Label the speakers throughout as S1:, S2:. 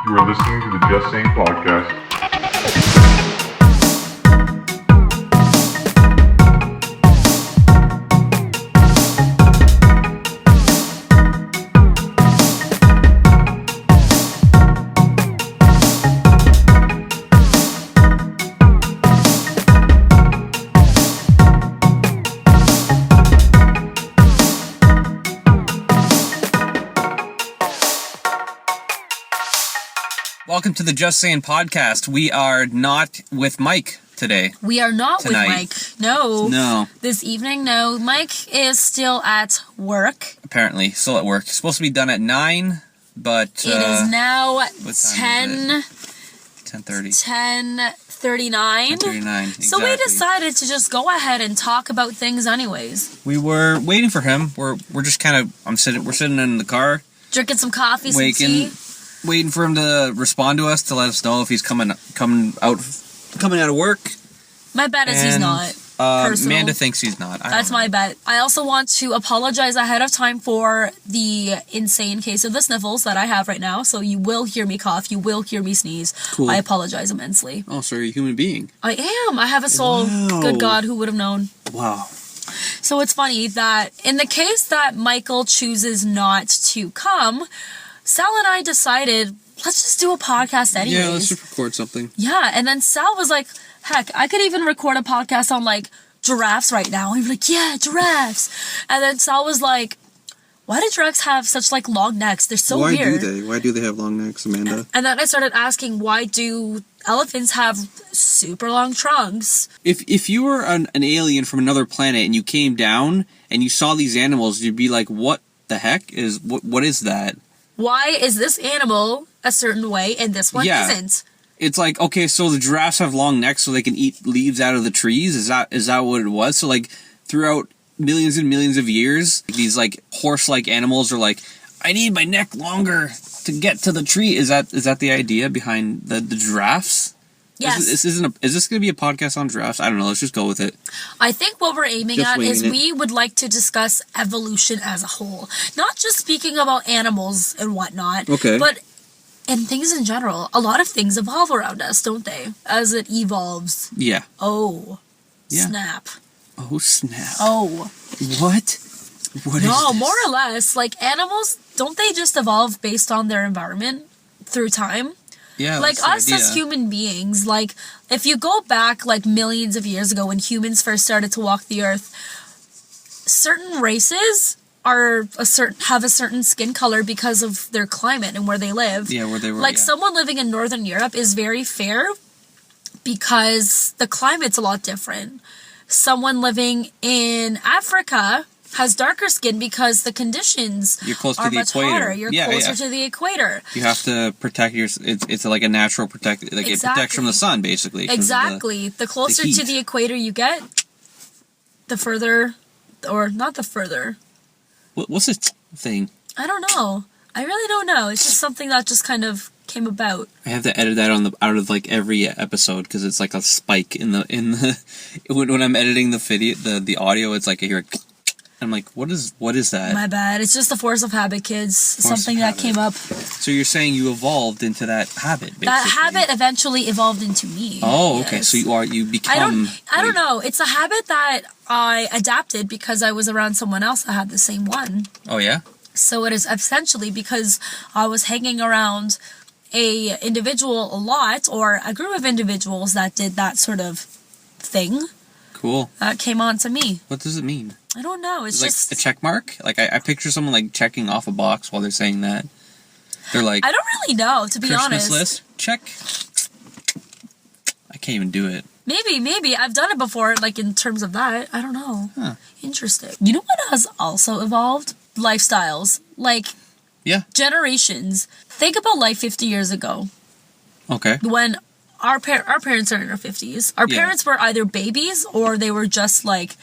S1: You are listening to the Just Sayin podcast.
S2: Welcome to the Just Sayin podcast. We are not with Mike today.
S3: We are not
S2: Tonight.
S3: with Mike. No.
S2: No.
S3: This evening, no. Mike is still at work.
S2: Apparently, still at work. It's supposed to be done at 9, but...
S3: It is now
S2: 10:30.
S3: 10:39.
S2: 10:39, exactly.
S3: So we decided to just go ahead and talk about things anyways.
S2: We were waiting for him. We're just kind of... We're sitting in the car.
S3: Drinking some coffee, some tea.
S2: Waiting for him to respond to us to let us know if he's coming out of work.
S3: My bet is he's not.
S2: Amanda thinks he's not.
S3: That's my bet. I also want to apologize ahead of time for the insane case of the sniffles that I have right now. So you will hear me cough. You will hear me sneeze.
S2: Cool.
S3: I apologize immensely.
S2: Oh, so you're a human being.
S3: I am. I have a soul.
S2: Wow.
S3: Good God, who would have known?
S2: Wow.
S3: So it's funny that in the case that Michael chooses not to come, Sal and I decided, let's just do a podcast anyways.
S2: Yeah, let's just record something.
S3: Yeah, and then Sal was like, heck, I could even record a podcast on, like, giraffes right now. And we were like, yeah, giraffes. And then Sal was like, why do giraffes have such, like, long necks? They're so weird.
S2: Why do they have long necks, Amanda?
S3: And then I started asking, why do elephants have super long trunks?
S2: If you were an alien from another planet and you came down and you saw these animals, you'd be like, what the heck is... What is that?
S3: Why is this animal a certain way and this one isn't?
S2: It's like, okay, so the giraffes have long necks so they can eat leaves out of the trees? Is that what it was? So, like, throughout millions and millions of years, these, like, horse-like animals are like, I need my neck longer to get to the tree. Is that the idea behind the giraffes?
S3: Yes.
S2: Is this going to be a podcast on giraffes? I don't know. Let's just go with it.
S3: I think what we're aiming
S2: Just
S3: at is
S2: winging it.
S3: we would like to discuss evolution as a whole. Not just speaking about animals and whatnot.
S2: Okay.
S3: But in things in general. A lot of things evolve around us, don't they? As it evolves.
S2: Yeah.
S3: Oh.
S2: Yeah.
S3: Snap.
S2: Oh, snap.
S3: Oh.
S2: What? What is
S3: No,
S2: this?
S3: more or less. Like, animals, don't they just evolve based on their environment through time?
S2: Yeah,
S3: Like,
S2: that's
S3: us
S2: the idea.
S3: as human beings, like, if you go back, like, millions of years ago when humans first started to walk the earth, certain races have a certain skin color because of their climate and where they live.
S2: Yeah, where they were,
S3: Like,
S2: yeah.
S3: someone living in Northern Europe is very fair because the climate's a lot different. Someone living in Africa has darker skin because the conditions
S2: You're close to
S3: are
S2: the
S3: much
S2: equator.
S3: hotter. You're
S2: Yeah,
S3: closer
S2: yeah.
S3: to the equator.
S2: You have to protect it's like a natural protect. Like it protects from the sun, basically. 'cause of
S3: Exactly. The closer
S2: heat.
S3: to the equator you get, the further, or not the further.
S2: What's this thing?
S3: I don't know. I really don't know. It's just something that just kind of came about.
S2: I have to edit that out of like every episode because it's like a spike in the when I'm editing the video the audio. It's like I hear. I'm like, what is that?
S3: My bad. It's just the force of habit, kids. Something that came up.
S2: So you're saying you evolved into that habit, basically.
S3: That habit eventually evolved into me.
S2: Oh, okay.
S3: Yes.
S2: So you become.
S3: I don't know. It's a habit that I adapted because I was around someone else that had the same one.
S2: Oh yeah.
S3: So it is essentially because I was hanging around a individual a lot, or a group of individuals that did that sort of thing.
S2: Cool.
S3: That came on to me.
S2: What does it mean?
S3: I don't know. It's
S2: Like
S3: just
S2: a check mark? Like I picture someone like checking off a box while they're saying that. They're like,
S3: I don't really know, to be
S2: Christmas
S3: honest.
S2: list, check. I can't even do it.
S3: Maybe I've done it before, like in terms of that. I don't know.
S2: Huh.
S3: Interesting. You know what has also evolved? Lifestyles. Like
S2: Yeah.
S3: generations. Think about life 50 years ago
S2: Okay.
S3: when our parents are in their 50s. Our
S2: Yeah.
S3: parents were either babies or they were just like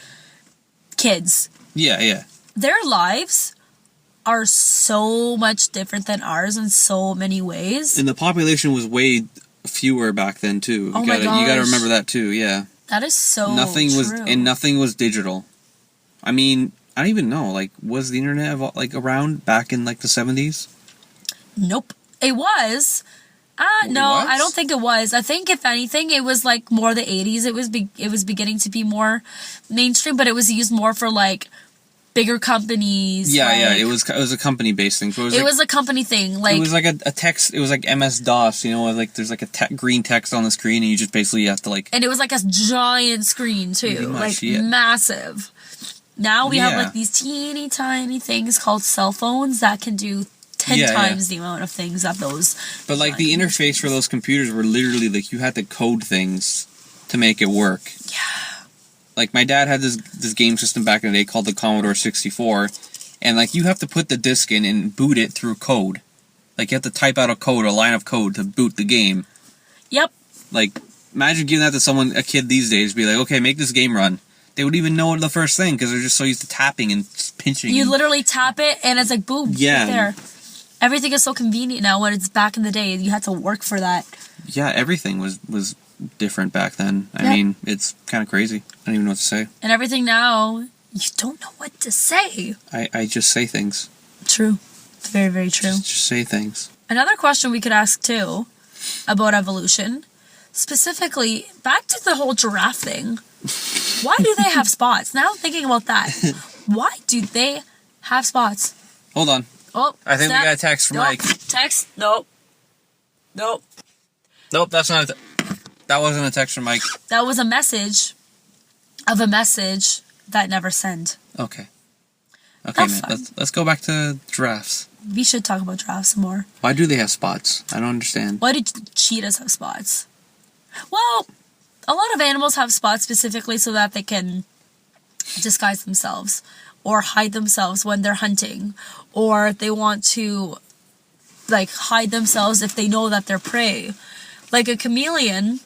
S3: kids.
S2: Yeah, yeah.
S3: Their lives are so much different than ours in so many ways.
S2: And the population was way fewer back then too.
S3: Oh
S2: you
S3: my
S2: gotta
S3: gosh.
S2: remember that too. Yeah.
S3: That is so
S2: nothing
S3: true.
S2: was digital. I mean, I don't even know. Like, was the internet like around back in like the 70s?
S3: Nope. It was, No,
S2: What?
S3: I don't think it was. I think if anything, it was like more the 80s. It was beginning to be more mainstream, but it was used more for like bigger companies.
S2: Yeah,
S3: like,
S2: yeah. It was a company based thing. So
S3: It was a company thing. Like
S2: it was like a text. It was like MS DOS. You know, like there's like a green text on the screen, and you just basically have to like.
S3: and it was like a giant screen too,
S2: Pretty much,
S3: like
S2: yeah.
S3: massive. Now we have
S2: Yeah.
S3: like these teeny tiny things called cell phones that can do 10
S2: Yeah,
S3: times the amount of things that those.
S2: But like the interface for those computers were literally like you had to code things to make it work.
S3: Yeah.
S2: Like my dad had this game system back in the day called the Commodore 64, and like you have to put the disc in and boot it through code. Like you have to type out a line of code to boot the game.
S3: Yep.
S2: Like imagine giving that to a kid these days, be like, okay, make this game run. They would even know the first thing because they're just so used to tapping and pinching.
S3: You literally tap it and it's like boom.
S2: Yeah.
S3: Right there. Everything is so convenient now. When it's back in the day, you had to work for that.
S2: Yeah, everything was different back then. I
S3: Yeah.
S2: mean, it's kind of crazy. I don't even know what to say.
S3: And everything now, you don't know what to say.
S2: I just say things.
S3: True. It's very, very true.
S2: Just say things.
S3: Another question we could ask too about evolution, specifically back to the whole giraffe thing. Why do they have spots? Now I'm thinking about that. Why do they have spots?
S2: Hold on.
S3: Oh,
S2: I think we
S3: snap.
S2: got a text from
S3: Nope.
S2: Mike.
S3: Text? Nope. Nope.
S2: Nope, that's not. That wasn't a text from Mike.
S3: That was a message of a message that never sent.
S2: Okay. Okay,
S3: That's
S2: man.
S3: fine.
S2: Let's go back to giraffes.
S3: We should talk about giraffes some more.
S2: Why do they have spots? I don't understand.
S3: Why do cheetahs have spots? Well, a lot of animals have spots specifically so that they can disguise themselves or hide themselves when they're hunting, or they want to like hide themselves if they know that they're prey. Like a chameleon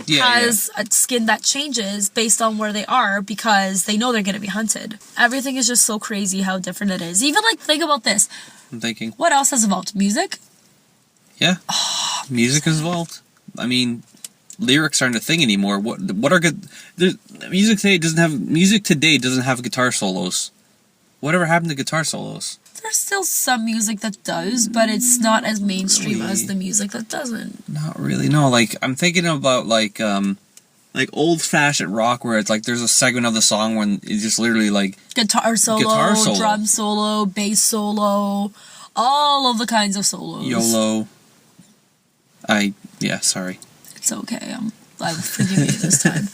S3: has a skin that changes based on where they are because they know they're going to be hunted. Everything is just so crazy how different it is. Even like think about this.
S2: I'm thinking.
S3: What else has evolved? Music?
S2: Yeah. Music has evolved. I mean, lyrics aren't a thing anymore. What are good? Music today doesn't have guitar solos. Whatever happened to guitar solos?
S3: There's still some music that does, but it's not as mainstream as the music that doesn't.
S2: Not really. No, like I'm thinking about like old-fashioned rock where it's like there's a segment of the song when it's just literally like
S3: Guitar solo, drum solo, bass solo, all of the kinds of solos.
S2: YOLO. Sorry.
S3: It's okay. I will forgive you this time.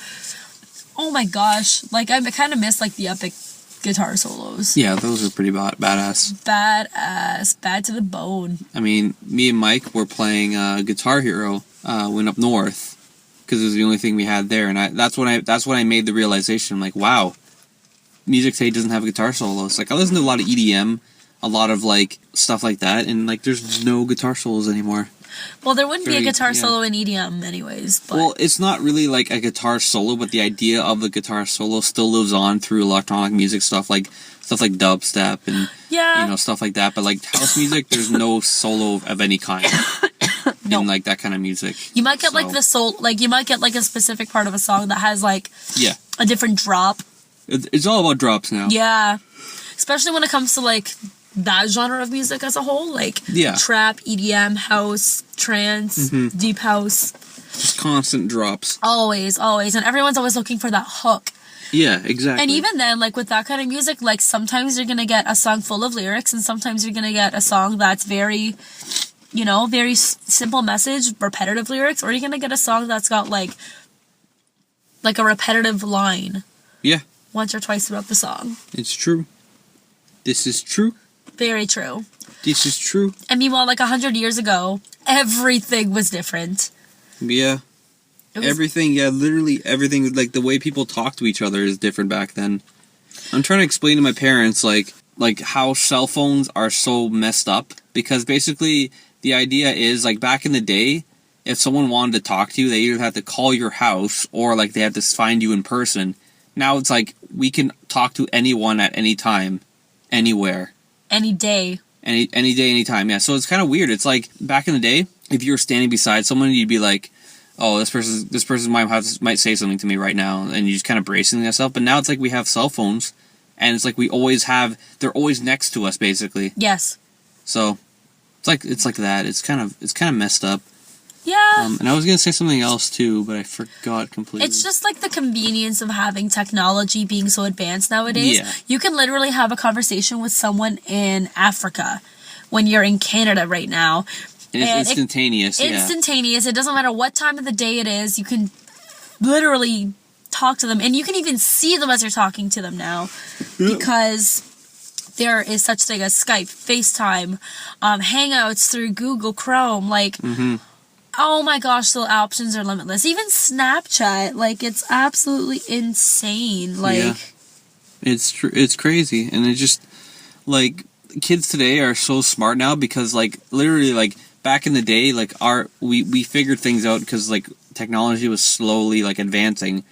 S3: Oh my gosh. Like, I kind of miss, like, the epic guitar solos.
S2: Yeah, those are pretty badass.
S3: Badass. Bad to the bone.
S2: I mean, me and Mike were playing Guitar Hero when up north because it was the only thing we had there, and that's when I made the realization. I'm like, wow, music today doesn't have guitar solos. Like I listen to a lot of EDM, a lot of like stuff like that, and like there's no guitar solos anymore.
S3: Well, there wouldn't be a guitar solo in EDM anyways. But.
S2: Well, it's not really like a guitar solo, but the idea of the guitar solo still lives on through electronic music stuff like dubstep and stuff like that. But like house music, there's no solo of any kind in like that kind of music.
S3: You might get like you might get like a specific part of a song that has like a different drop.
S2: It's all about drops now.
S3: Yeah, especially when it comes to like that genre of music as a whole, like trap, EDM, house, trance, deep house.
S2: Just constant drops.
S3: Always, and everyone's always looking for that hook.
S2: Yeah, exactly.
S3: And even then, like with that kind of music, like sometimes you're gonna get a song full of lyrics, and sometimes you're gonna get a song that's very, very simple message, repetitive lyrics, or you're gonna get a song that's got like a repetitive line.
S2: Yeah.
S3: Once or twice throughout the song.
S2: It's true. This is true.
S3: Very true.
S2: This is true.
S3: And meanwhile, like 100 years ago, everything was different.
S2: Yeah. Everything, literally everything, like the way people talk to each other is different back then. I'm trying to explain to my parents, like how cell phones are so messed up, because basically the idea is, like back in the day, if someone wanted to talk to you, they either had to call your house or like they had to find you in person. Now it's like we can talk to anyone at any time, anywhere.
S3: Any day.
S2: Any day, anytime, yeah. So it's kind of weird. It's like, back in the day, if you were standing beside someone, you'd be like, oh, this person might say something to me right now, and you just kind of bracing yourself. But now it's like we have cell phones, and it's like they're always next to us, basically.
S3: Yes.
S2: So, it's like that. It's kind of messed up.
S3: Yeah.
S2: And I was gonna say something else too, but I forgot completely.
S3: It's just like the convenience of having technology being so advanced nowadays.
S2: Yeah.
S3: You can literally have a conversation with someone in Africa when you're in Canada right now.
S2: And it's instantaneous.
S3: Instantaneous. It doesn't matter what time of the day it is. You can literally talk to them, and you can even see them as you're talking to them now, because there is such thing as Skype, FaceTime, Hangouts through Google Chrome. Like, oh my gosh, the options are limitless. Even Snapchat, like, it's absolutely insane. Like,
S2: Yeah. It's crazy, and it just, like, kids today are so smart now because, like, literally, like, back in the day, like, we figured things out because, like, technology was slowly, like, advancing.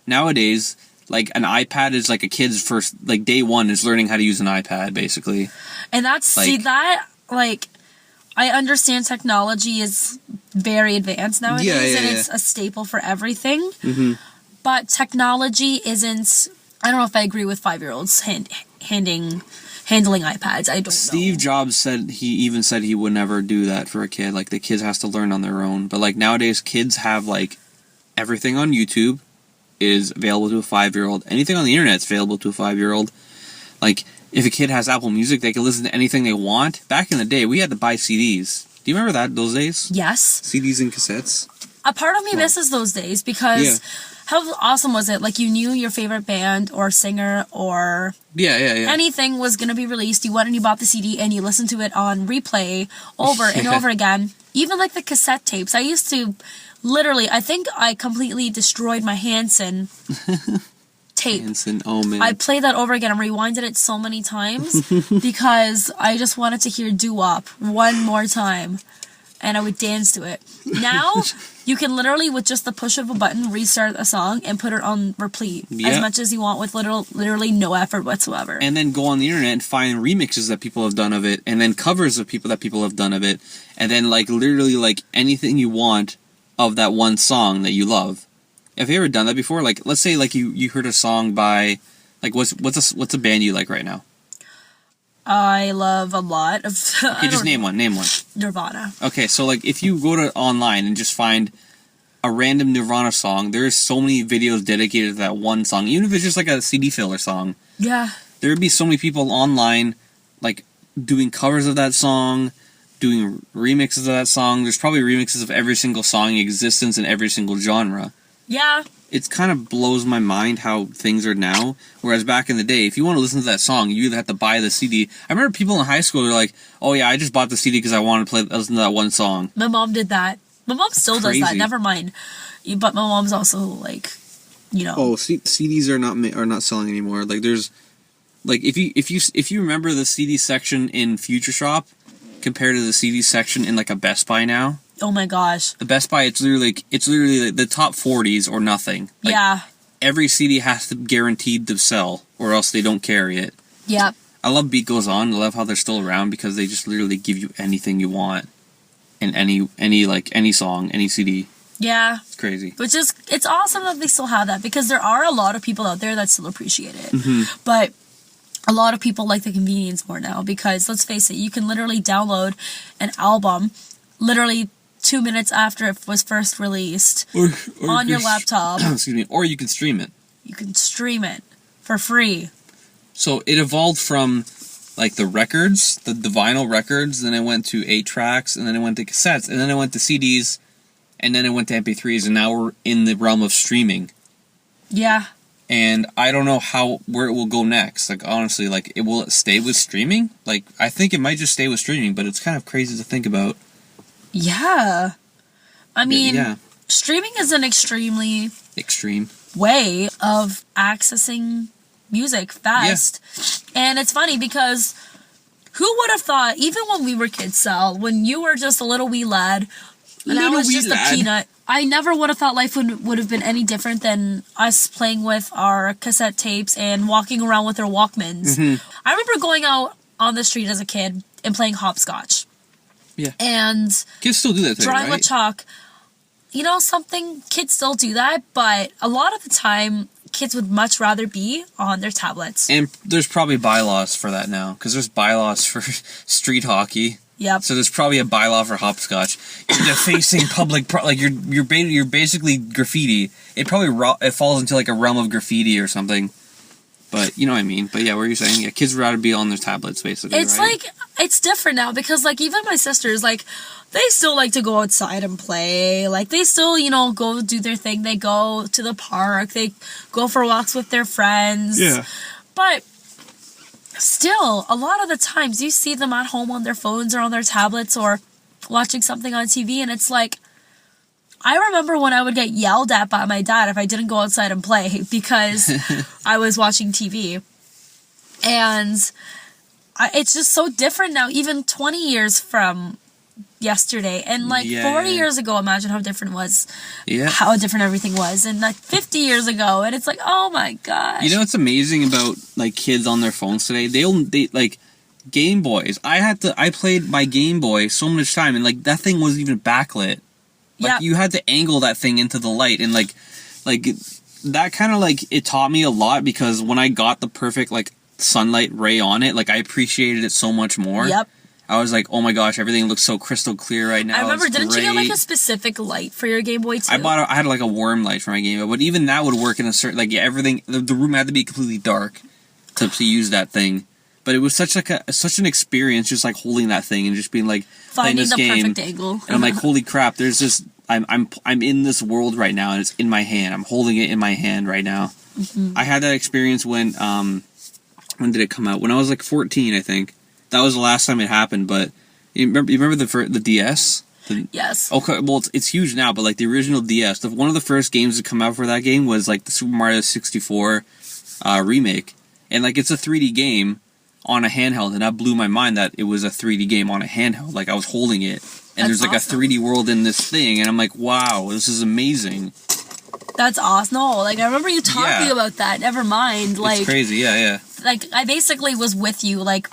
S2: Nowadays, like, an iPad is like a kid's first, like, day one is learning how to use an iPad, basically.
S3: and that's,
S2: Like-
S3: see, that, like, I understand technology is very advanced nowadays,
S2: Yeah,
S3: and
S2: yeah.
S3: it's a staple for everything. But technology isn't, I don't know if I agree with 5-year-olds handling iPads. I don't
S2: Steve
S3: know.
S2: Jobs even said he would never do that for a kid. Like, the kids has to learn on their own. But, like, nowadays, kids have, like, everything on YouTube is available to a 5-year-old. Anything on the internet is available to a 5-year-old. Like, if a kid has Apple Music, they can listen to anything they want. Back in the day, we had to buy CDs. Do you remember those days?
S3: Yes.
S2: CDs and cassettes?
S3: A part of me misses those days because how awesome was it? Like, you knew your favorite band or singer or
S2: Yeah.
S3: anything was going to be released. You went and you bought the CD and you listened to it on replay over and over again. Even like the cassette tapes. I used to literally, I think I completely destroyed my Hanson tape.
S2: Hanson, oh man.
S3: I played that over again and rewinded it so many times because I just wanted to hear doo-wop one more time. And I would dance to it. Now, you can literally, with just the push of a button, restart a song and put it on repeat as much as you want with literally no effort whatsoever.
S2: And then go on the internet and find remixes that people have done of it, and then covers of people that people have done of it, and then, like, literally, like, anything you want of that one song that you love. Have you ever done that before? Like, let's say, like, you heard a song by, like, what's a band you like right now?
S3: I love a lot of...
S2: Okay, just name one.
S3: Nirvana.
S2: Okay, so, like, if you go to online and just find a random Nirvana song, there's so many videos dedicated to that one song. Even if it's just, like, a CD filler song.
S3: Yeah.
S2: There would be so many people online, like, doing covers of that song, doing remixes of that song. There's probably remixes of every single song in existence in every single genre.
S3: Yeah.
S2: It kind of blows my mind how things are now. Whereas back in the day, if you want to listen to that song, you either have to buy the CD. I remember people in high school, they're like, oh yeah, I just bought the CD because I wanted to listen to that one song.
S3: My mom did that. My mom still does that,
S2: crazy.
S3: never mind. But my mom's also, like, you know...
S2: Oh, CDs are not selling anymore. Like, there's... Like, if you remember the CD section in Future Shop compared to the CD section in, like, a Best Buy now...
S3: Oh my gosh.
S2: The Best Buy, it's literally like the top 40s or nothing. Like,
S3: yeah.
S2: Every CD has to be guaranteed to sell, or else they don't carry it.
S3: Yep.
S2: I love Beat Goes On. I love how they're still around because they just literally give you anything you want in any song, any CD.
S3: Yeah.
S2: It's crazy.
S3: Which is, it's awesome that they still have that because there are a lot of people out there that still appreciate it.
S2: Mm-hmm.
S3: But a lot of people like the convenience more now because, let's face it, you can literally download an album literally 2 minutes after it was first released
S2: Or
S3: on your laptop.
S2: Excuse me. Or you can stream it.
S3: You can stream it for free.
S2: So it evolved from, like, the records, the vinyl records, then it went to 8-tracks, and then it went to cassettes, and then it went to CDs, and then it went to MP3s, and now we're in the realm of streaming.
S3: Yeah.
S2: And I don't know where it will go next. Like, honestly, like, will it stay with streaming? Like, I think it might just stay with streaming, but it's kind of crazy to think about.
S3: Yeah. I mean,
S2: Yeah.
S3: streaming is an extremely
S2: Extreme.
S3: way of accessing music fast. And it's funny because who would have thought, even when we were kids, Sal, when you were just a little wee lad, and I
S2: Little
S3: was
S2: wee
S3: just
S2: lad.
S3: a peanut, I never would have thought life would have been any different than us playing with our cassette tapes and walking around with our Walkmans. I remember going out on the street as a kid and playing hopscotch.
S2: Yeah.
S3: And
S2: Kids still do that today,
S3: drawing
S2: right?
S3: with chalk. You know something? Kids still do that, but a lot of the time, kids would much rather be on their tablets.
S2: And there's probably bylaws for that now, because there's bylaws for street hockey.
S3: Yep.
S2: So there's probably a bylaw for hopscotch. You're defacing public like you're basically graffiti. It probably it falls into like a realm of graffiti or something. But you know what I mean. But yeah, what are you saying? Yeah, kids would rather be on their tablets basically.
S3: It's
S2: right?
S3: like it's different now because like even my sisters like they still like to go outside and play. Like they still, go do their thing. They go to the park. They go for walks with their friends.
S2: Yeah.
S3: But still, a lot of the times you see them at home on their phones or on their tablets or watching something on TV, and it's like, I remember when I would get yelled at by my dad if I didn't go outside and play because I was watching TV. And it's just so different now, even 20 years from yesterday. And like 40 years ago, imagine how different it was.
S2: Yeah.
S3: How different everything was. And like 50 years ago, and it's like, oh my gosh.
S2: You know what's amazing about like kids on their phones today? They like Game Boys. I played my Game Boy so much time, and like that thing wasn't even backlit. Like you had to angle that thing into the light, and like that kind of like it taught me a lot because when I got the perfect like sunlight ray on it, like I appreciated it so much more.
S3: Yep.
S2: I was like, oh my gosh, everything looks so crystal clear right now.
S3: I remember,
S2: it's
S3: didn't you get
S2: great.
S3: like a specific light for your Game Boy too?
S2: I had like a worm light for my Game Boy, but even that would work in a certain everything. The room had to be completely dark to use that thing. But it was such an experience, just like holding that thing and just being like playing
S3: Finding
S2: this
S3: the
S2: game.
S3: perfect angle.
S2: And I'm like, holy crap! There's this. I'm in this world right now, and it's in my hand. I'm holding it in my hand right now.
S3: Mm-hmm.
S2: I had that experience when did it come out? When I was like 14, I think. That was the last time it happened. But you remember the DS?
S3: Yes.
S2: Okay, well it's huge now, but like the original DS, one of the first games to come out for that game was like the Super Mario 64 remake, and like it's a 3D game on a handheld, and that blew my mind that it was a 3D game on a handheld. Like I was holding it, and there's like awesome. A 3D world in this thing, and I'm like, wow, this is amazing.
S3: That's awesome. No, like I remember you talking about that. Never mind. Like
S2: it's crazy. Yeah.
S3: Like I basically was with you like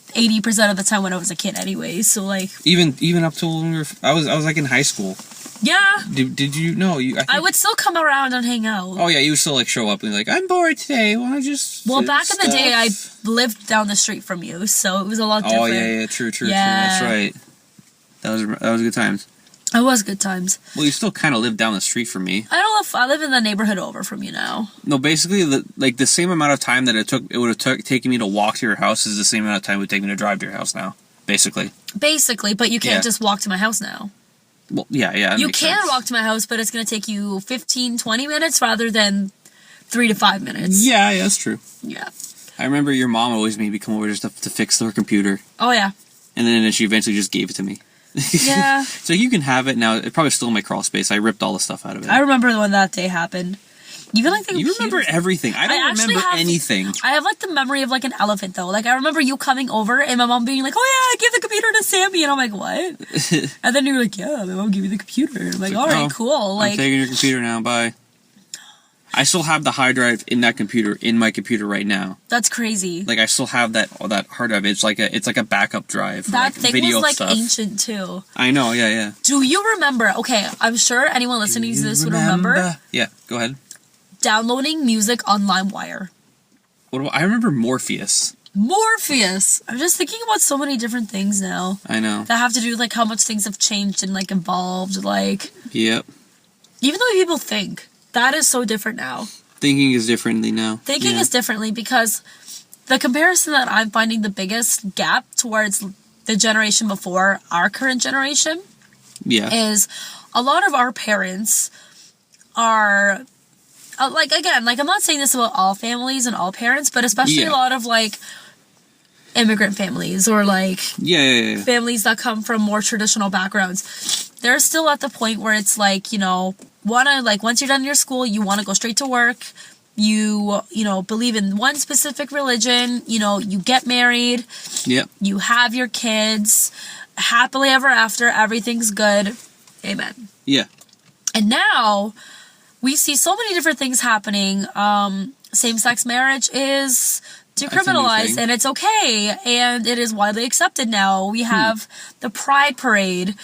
S3: 80% of the time when I was a kid, anyway. So like
S2: even up till I was like in high school.
S3: Yeah.
S2: Did you know you?
S3: I would still come around and hang out.
S2: Oh yeah, you would still like show up and be like, I'm bored today. Want to just?
S3: Well, back in the day, I lived down the street from you, so it was a lot different.
S2: Oh yeah, true. That's right. That was good times.
S3: It was good times.
S2: Well, you still kind of live down the street from me.
S3: I live in the neighborhood over from you now.
S2: No, basically, the same amount of time that it would have taken me to walk to your house is the same amount of time it would take me to drive to your house now. Basically, but you can't just walk to my house now. Well, yeah.
S3: You can walk to my house, but it's going to take you 15, 20 minutes rather than 3 to 5 minutes.
S2: Yeah, that's true.
S3: Yeah.
S2: I remember your mom always made me come over just to fix her computer.
S3: Oh, yeah.
S2: And then she eventually just gave it to me.
S3: Yeah.
S2: So you can have it now. It's probably still in my crawl space. I ripped all the stuff out of it.
S3: I remember when that day happened. Even like the
S2: You remember everything. I don't remember anything.
S3: I have like the memory of like an elephant though. Like I remember you coming over and my mom being like, "Oh yeah, I gave the computer to Sammy," and I'm like, "What?" And then you were like, "Yeah, my mom gave me the computer." And I'm like, "All right, cool." Like
S2: I'm taking your computer now. Bye. I still have the hard drive in my computer right now.
S3: That's crazy.
S2: Like I still have that hard drive. It's like a backup drive. For,
S3: that
S2: like,
S3: thing
S2: video
S3: was like
S2: stuff.
S3: ancient too.
S2: I know. Yeah.
S3: Do you remember? Okay, I'm sure anyone listening to this would remember.
S2: Yeah, go ahead.
S3: Downloading music on LimeWire.
S2: I remember Morpheus.
S3: I'm just thinking about so many different things now.
S2: I know.
S3: That have to do with like how much things have changed and like evolved. Like.
S2: Yep.
S3: Even the way people think. That is so different now.
S2: Thinking is differently now.
S3: Thinking is differently because the comparison that I'm finding the biggest gap towards the generation before our current generation is a lot of our parents are like I'm not saying this about all families and all parents, but especially a lot of like immigrant families or like families that come from more traditional backgrounds. They're still at the point where it's like, once you're done your school, you want to go straight to work. You believe in one specific religion. You get married.
S2: Yep. You
S3: have your kids. Happily ever after. Everything's good. Amen.
S2: Yeah.
S3: And now we see so many different things happening. Same-sex marriage is decriminalized and it's okay. And it is widely accepted now. We have the Pride Parade.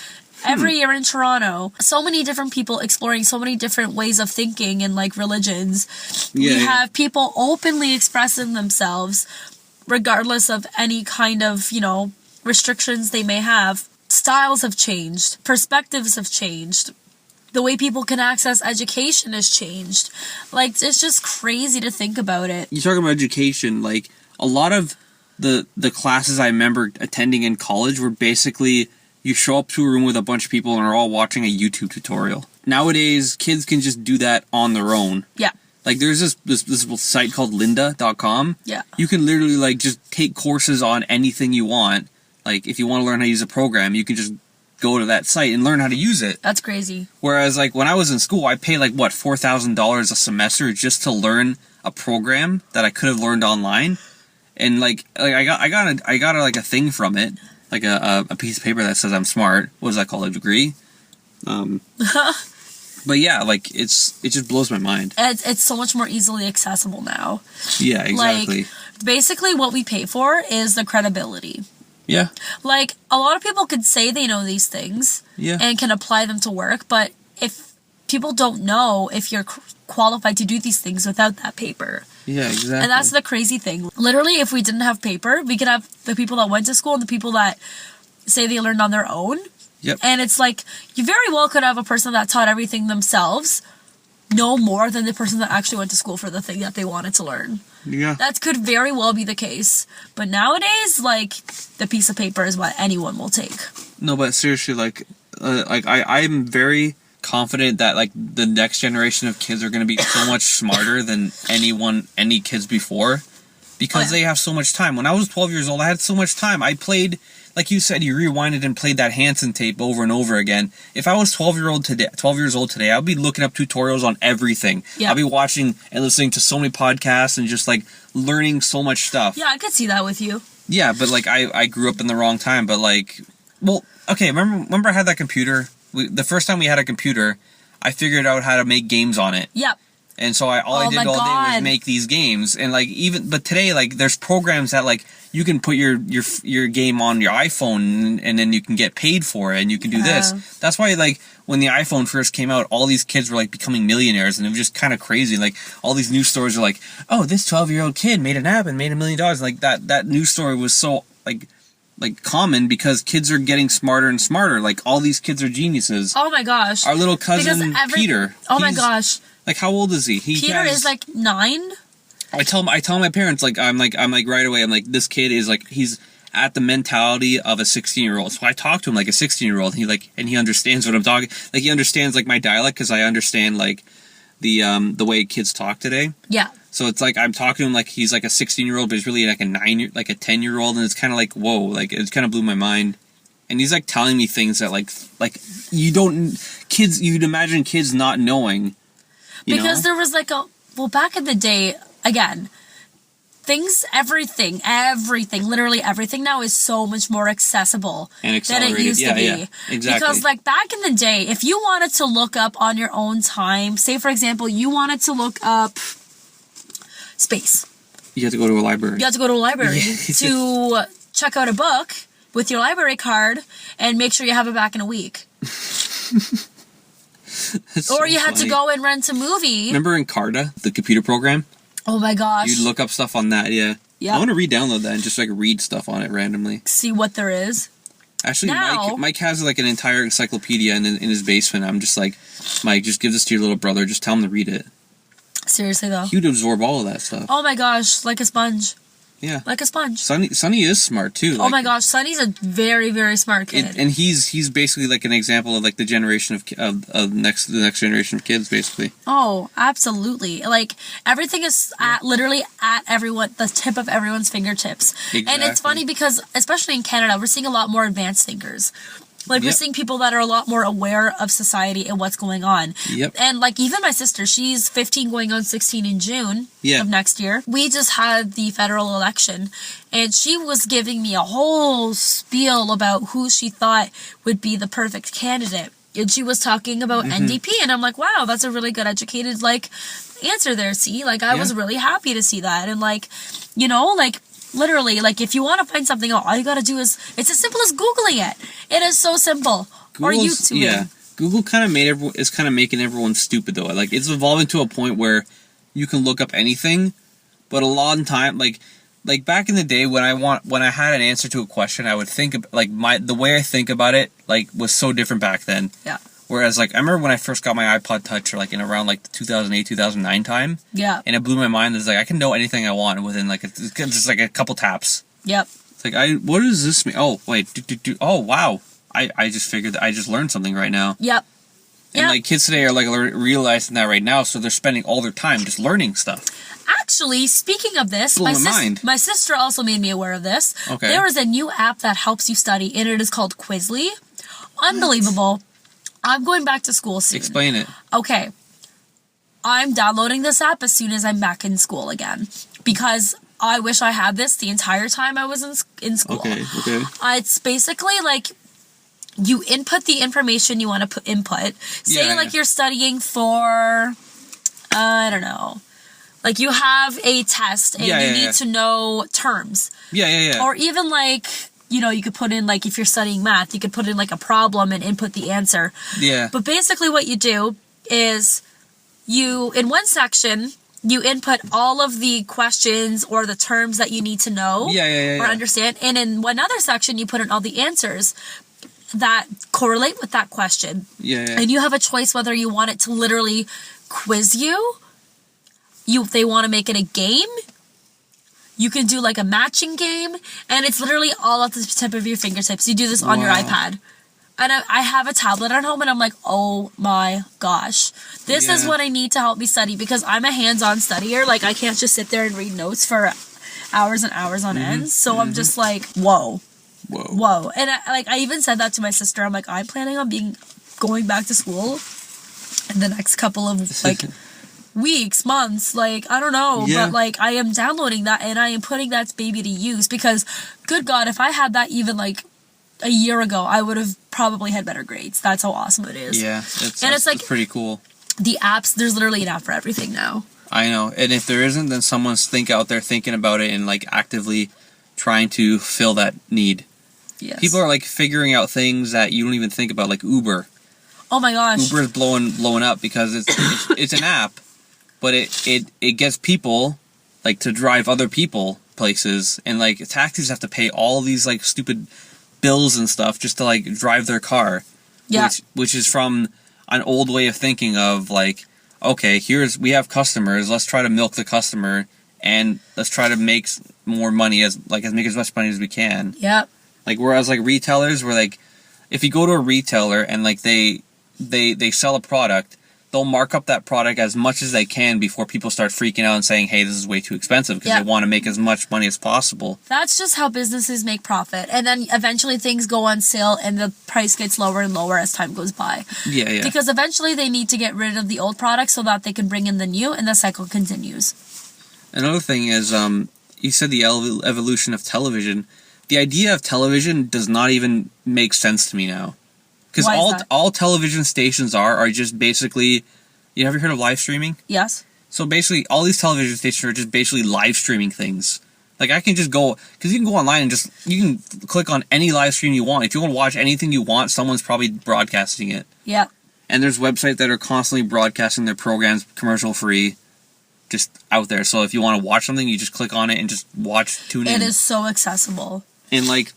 S3: Every year in Toronto, so many different people exploring so many different ways of thinking and like religions. We have people openly expressing themselves regardless of any kind of, restrictions they may have, styles have changed, perspectives have changed. The way people can access education has changed. Like, it's just crazy to think about it.
S2: You're talking about education, like, a lot of the classes I remember attending in college were basically, you show up to a room with a bunch of people and are all watching a YouTube tutorial. Nowadays, kids can just do that on their own.
S3: Yeah.
S2: Like, there's this site called lynda.com.
S3: Yeah.
S2: You can literally, like, just take courses on anything you want. Like, if you want to learn how to use a program, you can just go to that site and learn how to use it.
S3: That's crazy.
S2: Whereas, like, when I was in school, I paid, like, what, $4,000 a semester just to learn a program that I could have learned online. And, like I got like, a thing from it. Like, a piece of paper that says I'm smart. What is that called? A degree? But yeah, like, it just blows my mind.
S3: It's so much more easily accessible now.
S2: Yeah, exactly.
S3: Like, basically what we pay for is the credibility.
S2: Yeah.
S3: Like, a lot of people could say they know these things and can apply them to work, but if people don't know if you're qualified to do these things without that paper.
S2: Yeah, exactly.
S3: And that's the crazy thing. Literally, if we didn't have paper, we could have the people that went to school and the people that say they learned on their own.
S2: Yep.
S3: And it's like, you very well could have a person that taught everything themselves know more than the person that actually went to school for the thing that they wanted to learn.
S2: Yeah.
S3: That could very well be the case. But nowadays, like, the piece of paper is what anyone will take.
S2: No, but seriously, like I'm very confident that, like, the next generation of kids are going to be so much smarter than any kids before, because they have so much time. When I was 12 years old, I had so much time. I played, like you said, you rewinded and played that Hansen tape over and over again. If I was 12 years old today, I'd be looking up tutorials on everything.
S3: Yeah.
S2: I'd be watching and listening to so many podcasts and just, like, learning so much stuff.
S3: Yeah, I could see that with you.
S2: Yeah, but, like, I grew up in the wrong time. But, like, well, okay, remember I had that computer? The first time we had a computer, I figured out how to make games on it.
S3: Yep.
S2: And so all I did all day was make these games. And, like, but today, like, there's programs that, like, you can put your game on your iPhone and then you can get paid for it and you can do this. That's why, like, when the iPhone first came out, all these kids were, like, becoming millionaires, and it was just kind of crazy. Like, all these news stories are like, oh, this 12-year-old kid made an app and made $1 million. Like, that news story was so, like common because kids are getting smarter and smarter. Like, all these kids are geniuses.
S3: Oh my gosh.
S2: Our little cousin Peter.
S3: Oh my gosh.
S2: Like, how old is he?
S3: Peter is like 9.
S2: I tell my parents, like, I'm like right away, I'm like, this kid is, like, he's at the mentality of a 16-year-old. So I talk to him like a 16-year-old, and he understands what I'm talking. Like, he understands, like, my dialect because I understand, like, the way kids talk today.
S3: Yeah.
S2: So it's like I'm talking to him like he's like a 16-year-old, but he's really like a 10-year-old, and it's kind of like, whoa, like, it kind of blew my mind. And he's, like, telling me things that like you'd imagine kids not knowing.
S3: Because there was like back in the day, again, everything, literally everything now is so much more accessible
S2: and
S3: than it used to be.
S2: Yeah, exactly.
S3: Because, like, back in the day, if you wanted to look up on your own time, say, for example, you wanted to look up space. You
S2: have to go to a library.
S3: You have to go to a library to check out a book with your library card and make sure you have it back in a week. Or you had to go and rent a movie.
S2: Remember Encarta, the computer program?
S3: Oh my gosh.
S2: You'd look up stuff on that, yeah.
S3: Yeah.
S2: I want to re-download that and just, like, read stuff on it randomly.
S3: See what there is.
S2: Actually, Mike has, like, an entire encyclopedia in his basement. I'm just like, Mike, just give this to your little brother. Just tell him to read it.
S3: Seriously, though.
S2: He would absorb all of that stuff.
S3: Oh my gosh, like a sponge.
S2: Yeah.
S3: Like a sponge.
S2: Sonny is smart, too.
S3: Oh my gosh, Sonny's a very, very smart kid.
S2: And he's basically, like, an example of, like, the generation of the next generation of kids, basically.
S3: Oh, absolutely. Like, everything is literally at the tip of everyone's fingertips.
S2: Exactly.
S3: And it's funny because, especially in Canada, we're seeing a lot more advanced thinkers. Like, we're seeing people that are a lot more aware of society and what's going on.
S2: Yep.
S3: And, like, even my sister, she's 15 going on 16 in June of next year. We just had the federal election, and she was giving me a whole spiel about who she thought would be the perfect candidate. And she was talking about NDP, and I'm like, wow, that's a really good educated, like, answer there, see? Like, I was really happy to see that. And, like, you know, like, literally, like, if you want to find something out, all you gotta do is, it's as simple as Googling it. It is so simple. Or YouTubing.
S2: Yeah. Google kind of is kind of making everyone stupid, though. Like, it's evolving to a point where you can look up anything, but a lot of time, like, like back in the day when I had an answer to a question, I would think like the way I think about it like was so different back then.
S3: Yeah.
S2: Whereas like I remember when I first got my iPod Touch, or like in around like the 2008 2009 time.
S3: Yeah.
S2: And it blew my mind. It's like I can know anything I want within like just like a couple taps.
S3: Yep.
S2: It's like what does this mean? Oh wait, oh wow! I just figured that I just learned something right now.
S3: Yep.
S2: And like kids today are like realizing that right now, so they're spending all their time just learning stuff.
S3: Actually, speaking of this, my sister also made me aware of this.
S2: Okay.
S3: There is a new app that helps you study, and it is called Quizly. Unbelievable. I'm going back to school soon.
S2: Explain it.
S3: Okay. I'm downloading this app as soon as I'm back in school again, because I wish I had this the entire time I was in school.
S2: Okay.
S3: It's basically like you input the information you want to input. Say you're studying for, I don't know, like you have a test and you need to know terms.
S2: Yeah.
S3: Or even like, you know, you could put in like, if you're studying math, you could put in like a problem and input the answer.
S2: Yeah.
S3: But basically what you do is in one section, you input all of the questions or the terms that you need to know or understand. And in one other section, you put in all the answers that correlate with that question. And you have a choice whether you want it to literally quiz you. If they want to make it a game, you can do like a matching game, and it's literally all at the tip of your fingertips. You do this on your iPad. And I have a tablet at home, and I'm like, oh my gosh. This is what I need to help me study, because I'm a hands-on studier. Like, I can't just sit there and read notes for hours and hours on end. So I'm just like, whoa. And I even said that to my sister. I'm like, I'm planning on going back to school in the next couple of like weeks, months, like I don't know, but like I am downloading that and I am putting that baby to use, because good God, if I had that even like a year ago, I would have probably had better grades. That's how awesome it is.
S2: Yeah, it's like pretty cool.
S3: The apps, there's literally an app for everything now.
S2: I know, and if there isn't, then someone's out there thinking about it and like actively trying to fill that need.
S3: Yes.
S2: People are like figuring out things that you don't even think about, like Uber.
S3: Oh my gosh.
S2: Uber is blowing up because it's an app, but it gets people like to drive other people places, and like taxis have to pay all these like stupid bills and stuff just to like drive their car.
S3: Yeah.
S2: Which is from an old way of thinking of like, okay, we have customers, let's try to milk the customer and let's try to make more money make as much money as we can.
S3: Yep.
S2: Like, whereas, like, retailers were, like, if you go to a retailer and, like, they sell a product, they'll mark up that product as much as they can before people start freaking out and saying, hey, this is way too expensive, because they want to make as much money as possible.
S3: That's just how businesses make profit. And then eventually things go on sale and the price gets lower and lower as time goes by.
S2: Yeah.
S3: Because eventually they need to get rid of the old product so that they can bring in the new, and the cycle continues. Another
S2: thing is, you said the evolution of television. The idea of television does not even make sense to me now. Because all television stations are just basically... You ever heard of live streaming?
S3: Yes.
S2: So basically, all these television stations are just basically live streaming things. Like, I can just go... Because you can go online and you can click on any live stream you want. If you want to watch anything you want, someone's probably broadcasting it.
S3: Yeah.
S2: And there's websites that are constantly broadcasting their programs commercial-free, just out there. So if you want to watch something, you just click on it and just tune in.
S3: It is so accessible.
S2: And, like,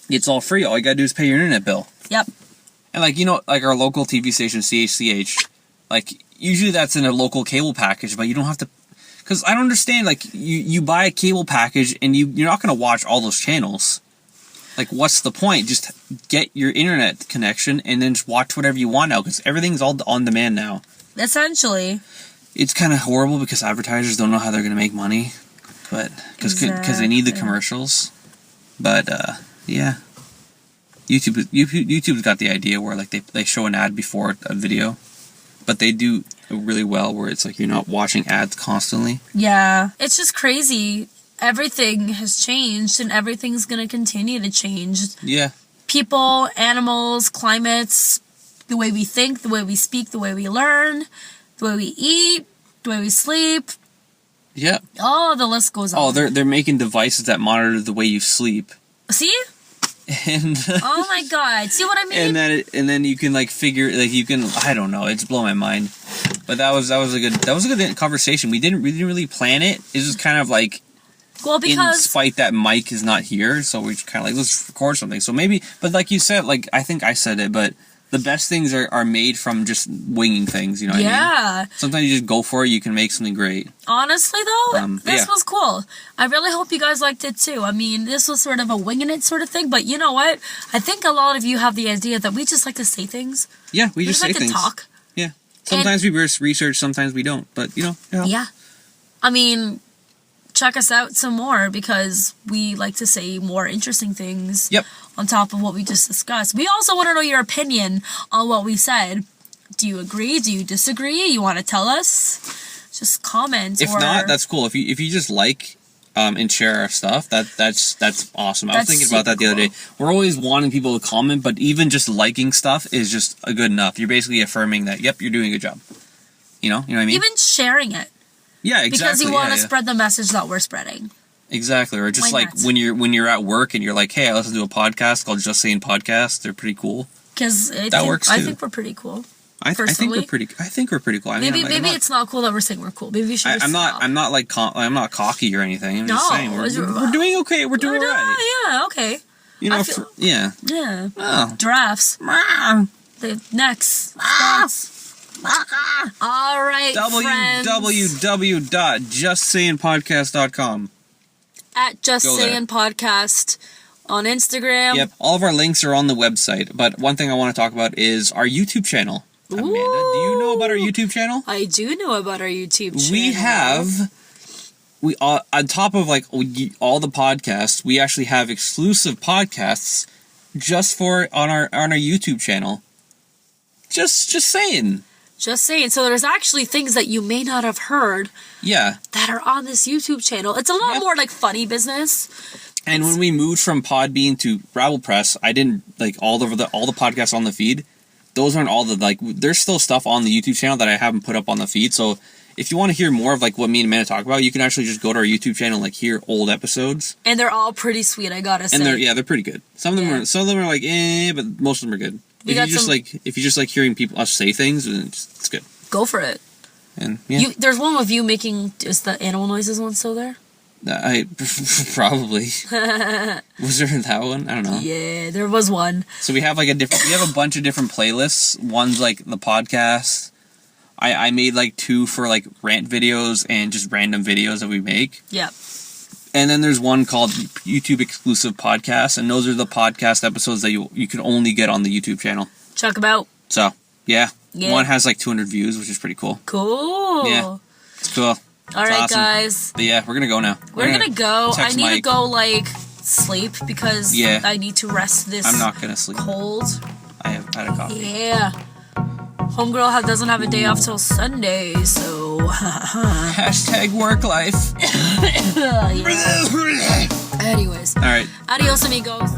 S2: it's all free. All you gotta do is pay your internet bill.
S3: Yep.
S2: And, like, you know, like our local TV station, CHCH, like, usually that's in a local cable package, but you don't have to... Because I don't understand, like, you buy a cable package and you're not gonna watch all those channels. Like, what's the point? Just get your internet connection and then just watch whatever you want now, because everything's all on demand now.
S3: Essentially.
S2: It's kind of horrible because advertisers don't know how they're gonna make money, but... Because they need the commercials. But, yeah. YouTube's got the idea where, like, they show an ad before a video. But they do really well where it's, like, you're not watching ads constantly.
S3: Yeah. It's just crazy. Everything has changed, and everything's gonna continue to change.
S2: Yeah.
S3: People, animals, climates, the way we think, the way we speak, the way we learn, the way we eat, the way we sleep.
S2: Yeah.
S3: Oh, the list goes on.
S2: Oh, they're making devices that monitor the way you sleep.
S3: See?
S2: And
S3: oh my God! See what I mean?
S2: And then you can like figure like you can I don't know, it's blowing my mind. But that was a good conversation. We didn't really plan it. It's just kind of like
S3: Well,
S2: in
S3: because
S2: spite that Mike is not here, so we kind of like, let's record something. So maybe, but like you said, like, I think I said it, but the best things are made from just winging things, you know what I mean? Sometimes you just go for it, you can make something great.
S3: Honestly, though, this
S2: yeah.
S3: was cool. I really hope you guys liked it, too. I mean, this was sort of a winging it sort of thing, but you know what? I think a lot of you have the idea that we just like to say things.
S2: Yeah, we just say
S3: like
S2: things.
S3: to talk.
S2: Yeah. Sometimes we research, sometimes we don't, but, you know.
S3: Yeah. I mean, check us out some more because we like to say more interesting things on top of what we just discussed. We also want to know your opinion on what we said. Do you agree? Do you disagree? You want to tell us? Just comment.
S2: If not, that's cool. If you just like and share our stuff, that's awesome. I was thinking about that the other day. We're always wanting people to comment, but even just liking stuff is just good enough. You're basically affirming that, yep, you're doing a good job. You know what I mean?
S3: Even sharing it.
S2: Yeah, exactly.
S3: Because you want to spread the message that we're spreading.
S2: Exactly. Or just like when you're at work and you're like, hey, I listen to a podcast called Just Sayin Podcast. They're pretty cool.
S3: Because
S2: that works too.
S3: I think we're pretty cool.
S2: I think we're pretty cool. I mean,
S3: maybe it's not cool that we're saying we're cool. Maybe we should.
S2: I'm not cocky or anything. I'm just saying we're doing okay. We're doing alright.
S3: Yeah. Okay.
S2: You know. Yeah.
S3: Oh. Giraffes. The necks. All right,
S2: www.justsayinpodcast.com.
S3: At Just Sayin Podcast on Instagram.
S2: Yep, all of our links are on the website. But one thing I want to talk about is our YouTube channel. Amanda, do you know about our YouTube channel?
S3: I do know about our YouTube channel.
S2: We on top of like all the podcasts, we actually have exclusive podcasts just on our YouTube channel. Just saying.
S3: Just saying. So there's actually things that you may not have heard.
S2: Yeah.
S3: That are on this YouTube channel. It's a lot more like funny business.
S2: And when we moved from Podbean to Rabble Press, I didn't like all the podcasts on the feed. Those aren't all the there's still stuff on the YouTube channel that I haven't put up on the feed. So if you want to hear more of like what me and Amanda talk about, you can actually just go to our YouTube channel and like hear old episodes. And
S3: they're all pretty sweet, I gotta say.
S2: And they're pretty good. Some of them are like but most of them are good. If you just like hearing us say things, it's good.
S3: Go for it.
S2: And yeah.
S3: There's one with you making is the animal noises one still there?
S2: I probably was there that one? I don't know.
S3: Yeah, there was one.
S2: So we have like we have a bunch of different playlists. One's like the podcast. I made like 2 for like rant videos and just random videos that we make.
S3: Yep.
S2: And then there's one called YouTube exclusive podcasts, and those are the podcast episodes that you can only get on the YouTube channel.
S3: Check them out.
S2: So yeah. One has like 200 views, which is pretty cool.
S3: Cool.
S2: Yeah, it's cool.
S3: All right,
S2: awesome.
S3: Guys.
S2: But yeah, we're gonna go now.
S3: We're gonna go. I need to go like sleep because
S2: Yeah.
S3: I need to rest this.
S2: I'm not gonna sleep.
S3: Cold.
S2: I have had a coffee.
S3: Yeah. Homegirl doesn't have a day off till Sunday, so.
S2: Hashtag work life.
S3: Anyways.
S2: All right.
S3: Adios, amigos.